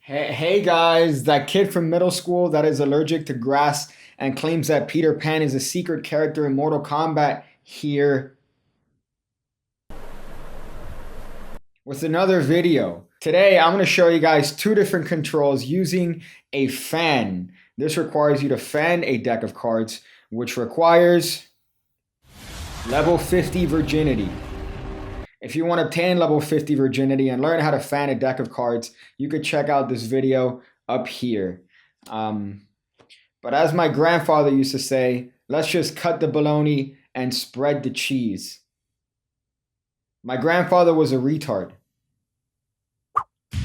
Hey guys, that kid from middle school that is allergic to grass and claims that Peter Pan is a secret character in Mortal Kombat here with another video. Today I'm going to show you guys two different controls using a fan. This requires you to fan a deck of cards, which requires level 50 virginity. If you want to obtain level 50 virginity and learn how to fan a deck of cards, you could check out this video up here. But as my grandfather used to say, let's just cut the bologna and spread the cheese. My grandfather was a retard.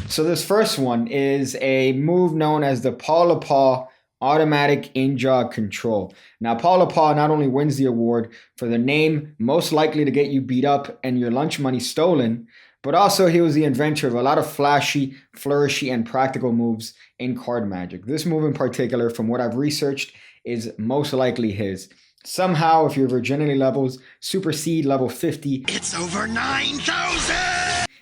So this first one is a move known as the Lepaul Automatic Jog Control. Now, Lepaul not only wins the award for the name most likely to get you beat up and your lunch money stolen, but also he was the inventor of a lot of flashy, flourishy, and practical moves in card magic. This move in particular, from what I've researched, is most likely his. Somehow, if your virginity levels supersede level 50, it's over 9,000!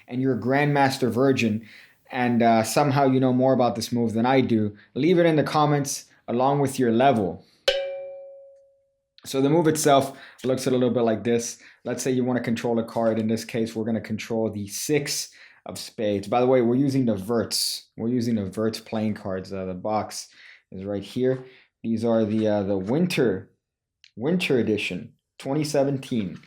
And you're a Grandmaster Virgin, and somehow you know more about this move than I do, leave it in the comments along with your level. So the move itself looks a little bit like this. Let's say you want to control a card. In this case, we're going to control the 6 of spades. By the way, we're using the verts. We're using the verts playing cards. The box is right here. These are the winter edition, 2017.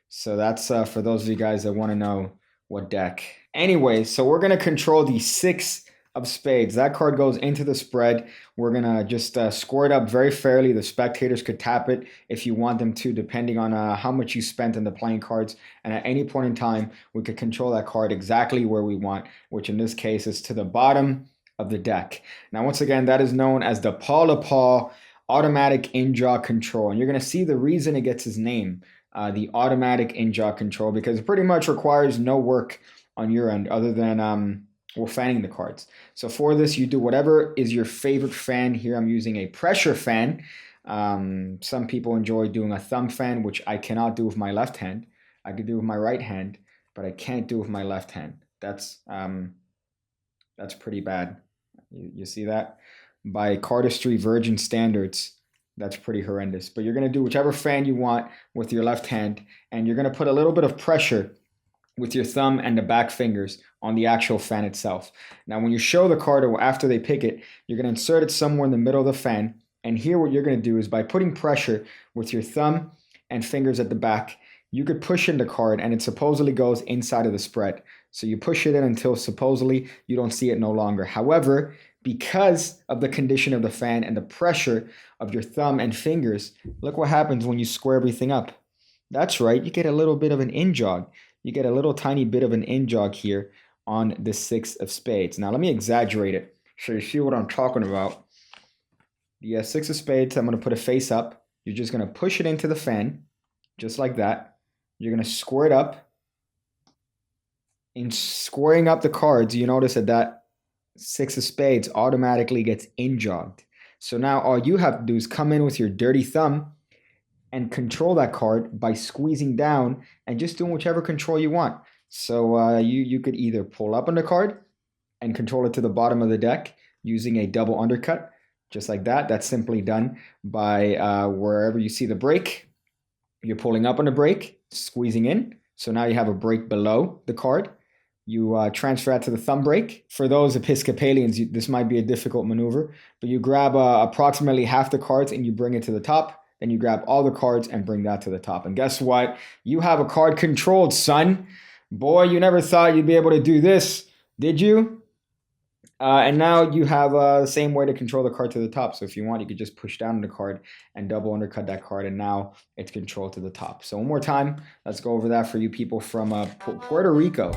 So that's for those of you guys that want to know what deck. Anyway, so we're going to control the 6 of spades. That card goes into the spread. We're going to just score it up very fairly. The spectators could tap it if you want them to, depending on how much you spent on the playing cards. And at any point in time, we could control that card exactly where we want, which in this case is to the bottom of the deck. Now, once again, that is known as the Lepaul Automatic Jog Control. And you're going to see the reason it gets its name, the Automatic Jog Control, because it pretty much requires no work on your end other than fanning the cards. So for this, you do whatever is your favorite fan. Here I'm using a pressure fan. Some people enjoy doing a thumb fan, which I cannot do with my left hand. I could do with my right hand, but I can't do with my left hand. That's pretty bad. You see that? By cardistry virgin standards, that's pretty horrendous. But you're going to do whichever fan you want with your left hand, and you're going to put a little bit of pressure with your thumb and the back fingers on the actual fan itself. Now, when you show the card or after they pick it, you're going to insert it somewhere in the middle of the fan. And here what you're going to do is by putting pressure with your thumb and fingers at the back, you could push in the card and it supposedly goes inside of the spread. So you push it in until supposedly you don't see it no longer. However, because of the condition of the fan and the pressure of your thumb and fingers, look what happens when you square everything up. That's right, you get a little bit of an in-jog. You get a little tiny bit of an in-jog here on the 6 of spades. Now, let me exaggerate it so you see what I'm talking about. The 6 of spades, I'm going to put a face up. You're just going to push it into the fan, just like that. You're going to square it up. In squaring up the cards, you notice that 6 of spades automatically gets in-jogged. So now all you have to do is come in with your dirty thumb and control that card by squeezing down and just doing whichever control you want. So you could either pull up on the card and control it to the bottom of the deck using a double undercut, just like that. That's simply done by wherever you see the break. You're pulling up on the break, squeezing in. So now you have a break below the card. You transfer that to the thumb break. For those Episcopalians, this might be a difficult maneuver, but you grab approximately half the cards and you bring it to the top. Then you grab all the cards and bring that to the top. And guess what? You have a card controlled, son. Boy, you never thought you'd be able to do this, did you? And now you have the same way to control the card to the top. So if you want, you could just push down on the card and double undercut that card. And now it's controlled to the top. So one more time, let's go over that for you people from Puerto Rico.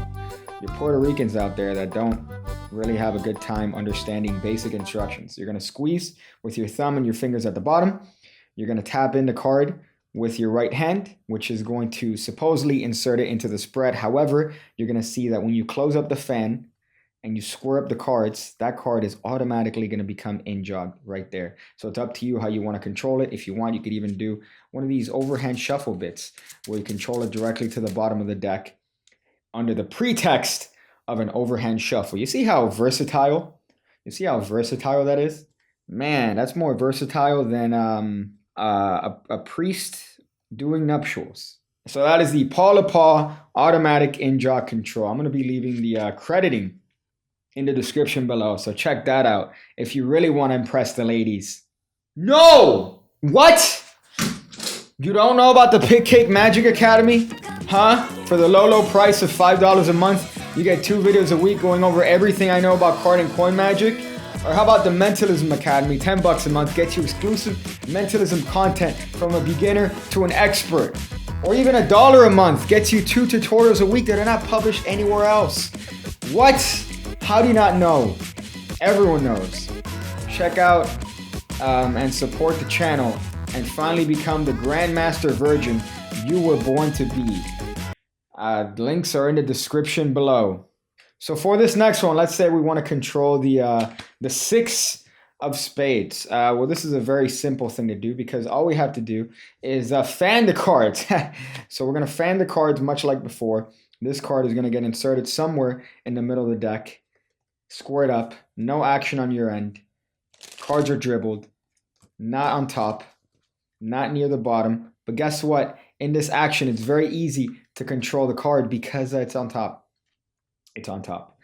You Puerto Ricans out there that don't really have a good time understanding basic instructions. You're going to squeeze with your thumb and your fingers at the bottom. You're going to tap in the card with your right hand, which is going to supposedly insert it into the spread. However, you're going to see that when you close up the fan and you square up the cards, that card is automatically going to become in-jogged right there. So it's up to you how you want to control it. If you want, you could even do one of these overhand shuffle bits where you control it directly to the bottom of the deck under the pretext of an overhand shuffle. You see how versatile You see how versatile that is? Man, that's more versatile than a priest doing nuptials. So that is the Lepaul Automatic Jog Control. I'm going to be leaving the crediting in the description below, so check that out if you really want to impress the ladies. No! What? You don't know about the PigCake Magic Academy? Huh? For the low price of $5 a month, you get 2 videos a week going over everything I know about card and coin magic? Or how about the Mentalism Academy? $10 a month gets you exclusive mentalism content from a beginner to an expert. Or even $1 a month gets you 2 tutorials a week that are not published anywhere else. What? How do you not know? Everyone knows. Check out and support the channel and finally become the Grandmaster Virgin you were born to be. Links are in the description below. So for this next one, let's say we want to control the 6 of spades. Well, this is a very simple thing to do because all we have to do is fan the cards. So we're going to fan the cards much like before. This card is going to get inserted somewhere in the middle of the deck. Squared up, no action on your end. Cards are dribbled, not on top, not near the bottom. But guess what? In this action, it's very easy to control the card because it's on top. It's on top.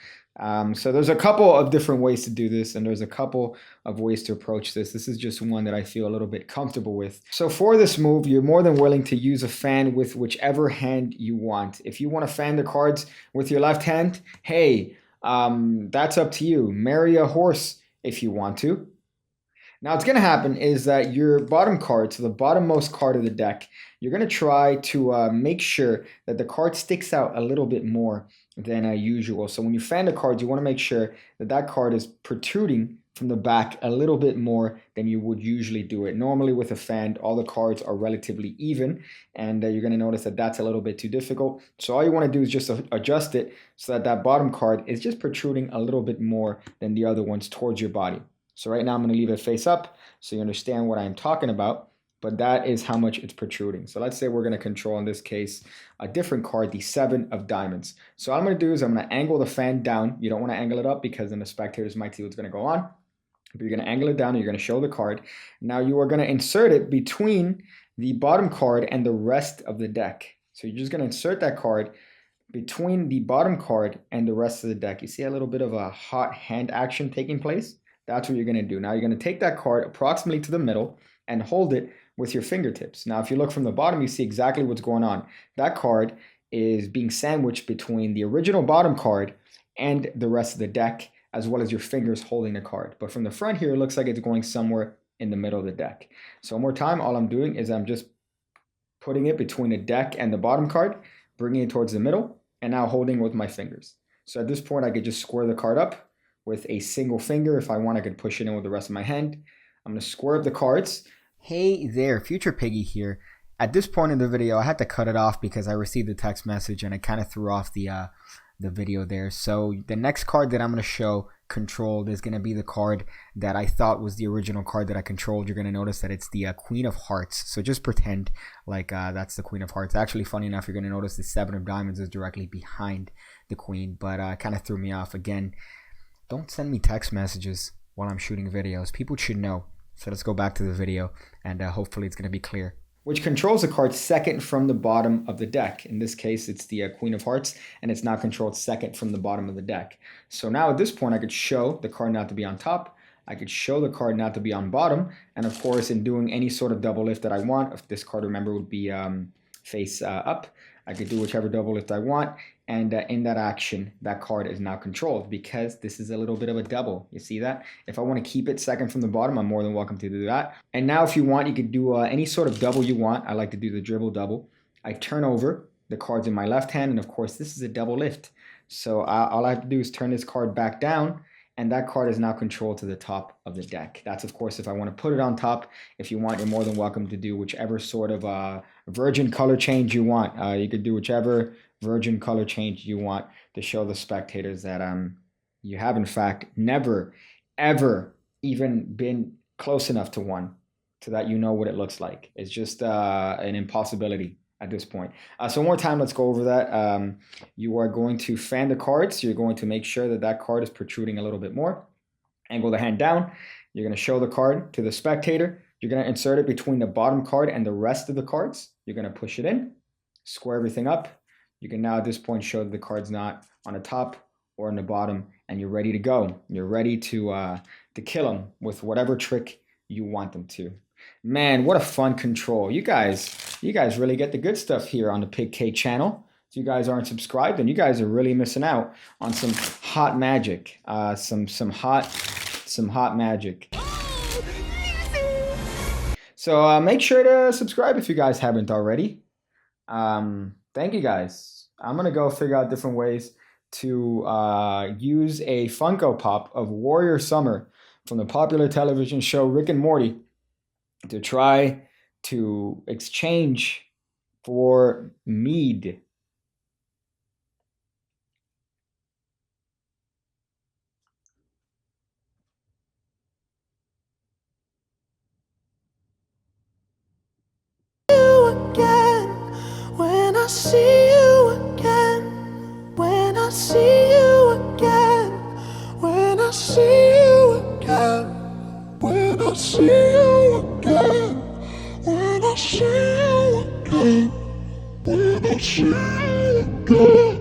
So there's a couple of different ways to do this, and there's a couple of ways to approach this. This is just one that I feel a little bit comfortable with. So for this move, you're more than willing to use a fan with whichever hand you want. If you want to fan the cards with your left hand, hey, that's up to you. Marry a horse if you want to. Now what's going to happen is that your bottom card, so the bottommost card of the deck, you're going to try to make sure that the card sticks out a little bit more than usual. So when you fan the cards, you want to make sure that that card is protruding from the back a little bit more than you would usually do it. Normally with a fan, all the cards are relatively even, and you're going to notice that that's a little bit too difficult. So all you want to do is just adjust it so that that bottom card is just protruding a little bit more than the other ones towards your body. So right now I'm going to leave it face up so you understand what I'm talking about, but that is how much it's protruding. So let's say we're going to control, in this case, a different card, the 7 of diamonds. So all I'm going to do is I'm going to angle the fan down. You don't want to angle it up because then the spectators might see what's going to go on. But you're going to angle it down and you're going to show the card. Now you are going to insert it between the bottom card and the rest of the deck. So you're just going to insert that card between the bottom card and the rest of the deck. You see a little bit of a hot hand action taking place? That's what you're going to do. Now you're going to take that card approximately to the middle and hold it with your fingertips. Now if you look from the bottom, you see exactly what's going on. That card is being sandwiched between the original bottom card and the rest of the deck, as well as your fingers holding the card. But from the front here, it looks like it's going somewhere in the middle of the deck. So one more time, all I'm doing is I'm just putting it between the deck and the bottom card, bringing it towards the middle, and now holding it with my fingers. So at this point, I could just square the card up with a single finger. If I want, I could push it in with the rest of my hand. I'm going to square up the cards. Hey there, Future Piggy here. At this point in the video, I had to cut it off because I received a text message and I kind of threw off the video there. So the next card that I'm going to show controlled is going to be the card that I thought was the original card that I controlled. You're going to notice that it's the Queen of Hearts. So just pretend like that's the Queen of Hearts. Actually, funny enough, you're going to notice the 7 of Diamonds is directly behind the Queen, but kind of threw me off again. Don't send me text messages while I'm shooting videos. People should know. So let's go back to the video, and hopefully it's going to be clear. Which controls the card second from the bottom of the deck. In this case, it's the Queen of Hearts, and it's now controlled second from the bottom of the deck. So now at this point, I could show the card not to be on top. I could show the card not to be on bottom. And of course, in doing any sort of double lift that I want, if this card, remember, would be face up, I could do whichever double lift I want. And in that action, that card is now controlled because this is a little bit of a double. You see that? If I want to keep it second from the bottom, I'm more than welcome to do that. And now if you want, you could do any sort of double you want. I like to do the dribble double. I turn over the cards in my left hand, and of course, this is a double lift. So all I have to do is turn this card back down, and that card is now controlled to the top of the deck. That's, of course, if I want to put it on top. If you want, you're more than welcome to do whichever sort of virgin color change you want. You could do whichever virgin color change you want to show the spectators that you have, in fact, never, ever even been close enough to one so that you know what it looks like. It's just an impossibility at this point. So one more time, let's go over that. You are going to fan the cards. You're going to make sure that that card is protruding a little bit more. Angle the hand down. You're going to show the card to the spectator. You're going to insert it between the bottom card and the rest of the cards. You're going to push it in, square everything up. You can now at this point show that the card's not on the top or on the bottom, and you're ready to go. You're ready to kill them with whatever trick you want them to. Man, what a fun control. You guys really get the good stuff here on the PigCake channel. If you guys aren't subscribed, then you guys are really missing out on some hot magic. Some hot magic. So make sure to subscribe if you guys haven't already. Thank you guys. I'm gonna go figure out different ways to use a Funko Pop of Warrior Summer from the popular television show Rick and Morty to try to exchange for mead. When I see you again, when I see you again, when I see you again, when I see you again, when I see you again, when I see you again.